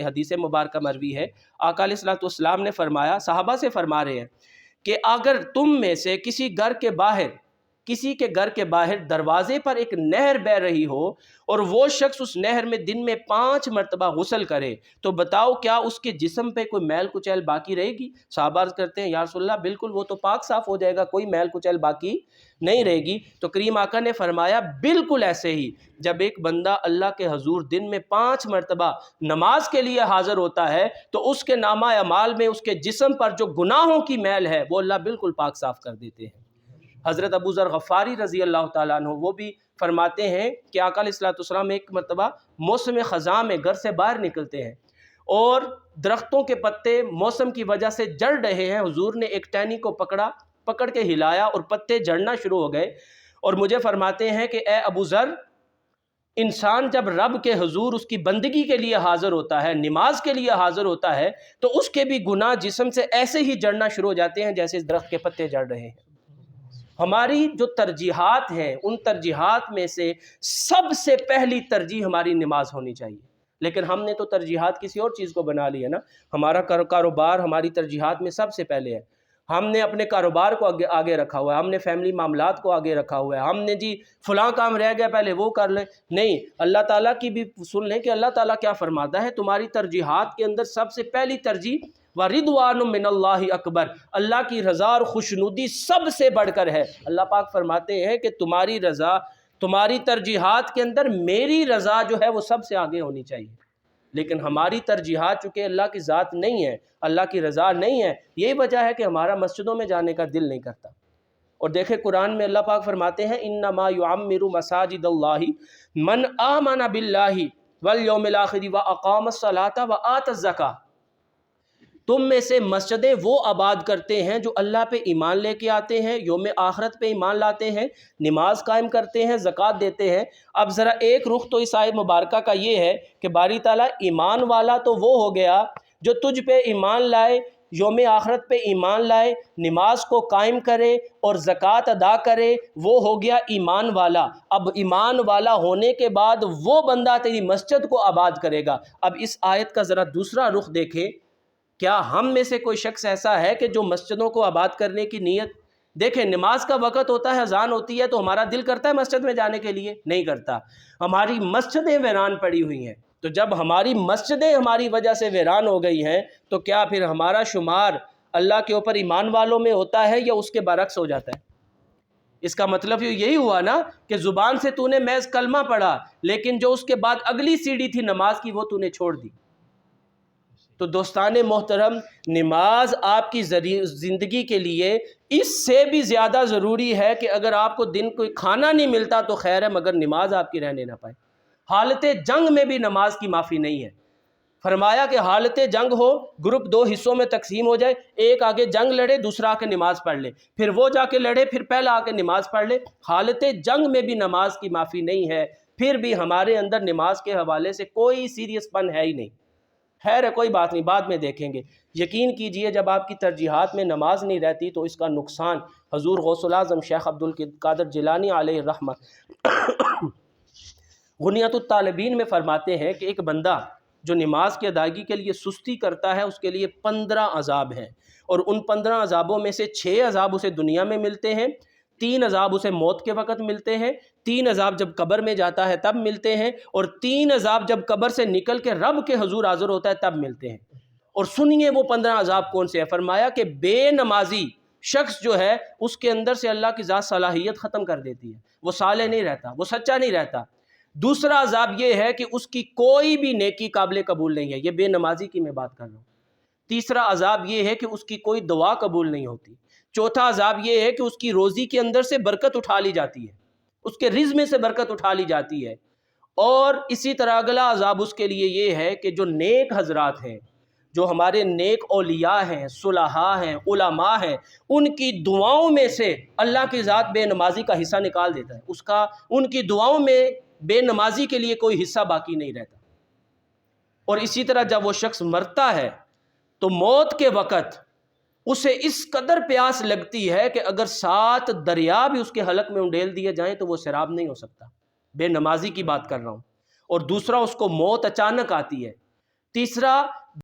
حدیث مبارکہ مروی ہے، آقا علیہ الصلوۃ والسلام نے فرمایا، صحابہ سے فرما رہے ہیں کہ اگر تم میں سے کسی کے گھر کے باہر دروازے پر ایک نہر بہہ رہی ہو اور وہ شخص اس نہر میں دن میں 5 مرتبہ غسل کرے تو بتاؤ کیا اس کے جسم پہ کوئی میل کچیل باقی رہے گی؟ صحابہ عرض کرتے ہیں یا رسول اللہ بالکل، وہ تو پاک صاف ہو جائے گا، کوئی میل کچیل باقی نہیں رہے گی۔ تو کریم آقا نے فرمایا بالکل ایسے ہی جب ایک بندہ اللہ کے حضور دن میں 5 مرتبہ نماز کے لیے حاضر ہوتا ہے تو اس کے نامہ اعمال میں اس کے جسم پر جو گناہوں کی میل ہے وہ اللہ بالکل پاک صاف کر دیتے ہیں۔ حضرت ابو ذر غفاری رضی اللہ تعالیٰ عنہ وہ بھی فرماتے ہیں کہ آقا علیہ الصلوۃ والسلام ایک مرتبہ موسم خزاں میں گھر سے باہر نکلتے ہیں اور درختوں کے پتے موسم کی وجہ سے جڑ رہے ہیں، حضور نے ایک ٹہنی کو پکڑ کے ہلایا اور پتے جڑنا شروع ہو گئے، اور مجھے فرماتے ہیں کہ اے ابو ذر، انسان جب رب کے حضور اس کی بندگی کے لیے حاضر ہوتا ہے، نماز کے لیے حاضر ہوتا ہے، تو اس کے بھی گناہ جسم سے ایسے ہی جڑنا شروع ہو جاتے ہیں جیسے اس درخت کے پتے جڑ رہے ہیں۔ ہماری جو ترجیحات ہیں ان ترجیحات میں سے سب سے پہلی ترجیح ہماری نماز ہونی چاہیے، لیکن ہم نے تو ترجیحات کسی اور چیز کو بنا لی ہے نا۔ ہمارا کاروبار ہماری ترجیحات میں سب سے پہلے ہے، ہم نے اپنے کاروبار کو آگے رکھا ہوا ہے، ہم نے فیملی معاملات کو آگے رکھا ہوا ہے، ہم نے جی فلاں کام رہ گیا پہلے وہ کر لیں۔ نہیں، اللہ تعالیٰ کی بھی سن لیں کہ اللہ تعالیٰ کیا فرماتا ہے، تمہاری ترجیحات کے اندر سب سے پہلی ترجیح وَرِضْوَانٌ مِّنَ اللَّهِ اکبر، اللہ کی رضا اور خوشنودی سب سے بڑھ کر ہے۔ اللہ پاک فرماتے ہیں کہ تمہاری رضا، تمہاری ترجیحات کے اندر میری رضا جو ہے وہ سب سے آگے ہونی چاہیے، لیکن ہماری ترجیحات چونکہ اللہ کی ذات نہیں ہے، اللہ کی رضا نہیں ہے، یہی وجہ ہے کہ ہمارا مسجدوں میں جانے کا دل نہیں کرتا۔ اور دیکھیں قرآن میں اللہ پاک فرماتے ہیں انما یعمر مساجد اللہ من آمن باللہ والیوم الآخر واقام الصلاۃ وآت الزکاۃ، تم میں سے مسجدیں وہ آباد کرتے ہیں جو اللہ پہ ایمان لے کے آتے ہیں، یوم آخرت پہ ایمان لاتے ہیں، نماز قائم کرتے ہیں، زکوٰۃ دیتے ہیں۔ اب ذرا ایک رخ تو اس آیت مبارکہ کا یہ ہے کہ باری تعالیٰ ایمان والا تو وہ ہو گیا جو تجھ پہ ایمان لائے، یوم آخرت پہ ایمان لائے، نماز کو قائم کرے اور زکوٰۃ ادا کرے، وہ ہو گیا ایمان والا۔ اب ایمان والا ہونے کے بعد وہ بندہ تیری مسجد کو آباد کرے گا۔ اب اس آیت کا ذرا دوسرا رخ دیکھیں، کیا ہم میں سے کوئی شخص ایسا ہے کہ جو مسجدوں کو آباد کرنے کی نیت، دیکھیں نماز کا وقت ہوتا ہے، اذان ہوتی ہے تو ہمارا دل کرتا ہے مسجد میں جانے کے لیے؟ نہیں کرتا، ہماری مسجدیں ویران پڑی ہوئی ہیں۔ تو جب ہماری مسجدیں ہماری وجہ سے ویران ہو گئی ہیں تو کیا پھر ہمارا شمار اللہ کے اوپر ایمان والوں میں ہوتا ہے یا اس کے برعکس ہو جاتا ہے؟ اس کا مطلب یہی ہوا نا کہ زبان سے تو نے محض کلمہ پڑھا، لیکن جو اس کے بعد اگلی سیڑھی تھی نماز کی وہ تو نے چھوڑ دی۔ تو دوستان محترم، نماز آپ کی زندگی کے لیے اس سے بھی زیادہ ضروری ہے کہ اگر آپ کو دن کوئی کھانا نہیں ملتا تو خیر ہے، مگر نماز آپ کی رہنے نہ پائے۔ حالت جنگ میں بھی نماز کی معافی نہیں ہے۔ فرمایا کہ حالت جنگ ہو، گروپ 2 حصوں میں تقسیم ہو جائے، ایک آگے جنگ لڑے، دوسرا آ کے نماز پڑھ لے، پھر وہ جا کے لڑے، پھر پہلا آ کے نماز پڑھ لے۔ حالت جنگ میں بھی نماز کی معافی نہیں ہے، پھر بھی ہمارے اندر نماز کے حوالے سے کوئی سیریس پن ہے ہی نہیں۔ خیر ہے، کوئی بات نہیں، بعد میں دیکھیں گے۔ یقین کیجئے جب آپ کی ترجیحات میں نماز نہیں رہتی تو اس کا نقصان حضور غوث الاعظم شیخ عبد القادر جیلانی علیہ الرحمہ غنیۃ الطالبین میں فرماتے ہیں کہ ایک بندہ جو نماز کی ادائیگی کے لیے سستی کرتا ہے اس کے لیے 15 عذاب ہیں، اور ان 15 عذابوں میں سے 6 عذاب اسے دنیا میں ملتے ہیں، 3 عذاب اسے موت کے وقت ملتے ہیں، 3 عذاب جب قبر میں جاتا ہے تب ملتے ہیں، اور 3 عذاب جب قبر سے نکل کے رب کے حضور حاضر ہوتا ہے تب ملتے ہیں۔ اور سنیے وہ 15 عذاب کون سے ہیں۔ فرمایا کہ بے نمازی شخص جو ہے اس کے اندر سے اللہ کی ذات صلاحیت ختم کر دیتی ہے، وہ صالح نہیں رہتا، وہ سچا نہیں رہتا۔ دوسرا عذاب یہ ہے کہ اس کی کوئی بھی نیکی قابل قبول نہیں ہے، یہ بے نمازی کی میں بات کر رہا ہوں۔ تیسرا عذاب یہ ہے کہ اس کی کوئی دعا قبول نہیں ہوتی۔ چوتھا عذاب یہ ہے کہ اس کی روزی کے اندر سے برکت اٹھا لی جاتی ہے، اس کے رزق میں سے برکت اٹھا لی جاتی ہے۔ اور اسی طرح اگلا عذاب اس کے لیے یہ ہے کہ جو نیک حضرات ہیں، جو ہمارے نیک اولیاء ہیں، صلحاء ہیں، علماء ہیں، ان کی دعاؤں میں سے اللہ کی ذات بے نمازی کا حصہ نکال دیتا ہے، ان کی دعاؤں میں بے نمازی کے لیے کوئی حصہ باقی نہیں رہتا۔ اور اسی طرح جب وہ شخص مرتا ہے تو موت کے وقت اسے اس قدر پیاس لگتی ہے کہ اگر 7 دریا بھی اس کے حلق میں انڈیل دیے جائیں تو وہ سیراب نہیں ہو سکتا۔ بے نمازی کی بات کر رہا ہوں۔ اور دوسرا، اس کو موت اچانک آتی ہے۔ تیسرا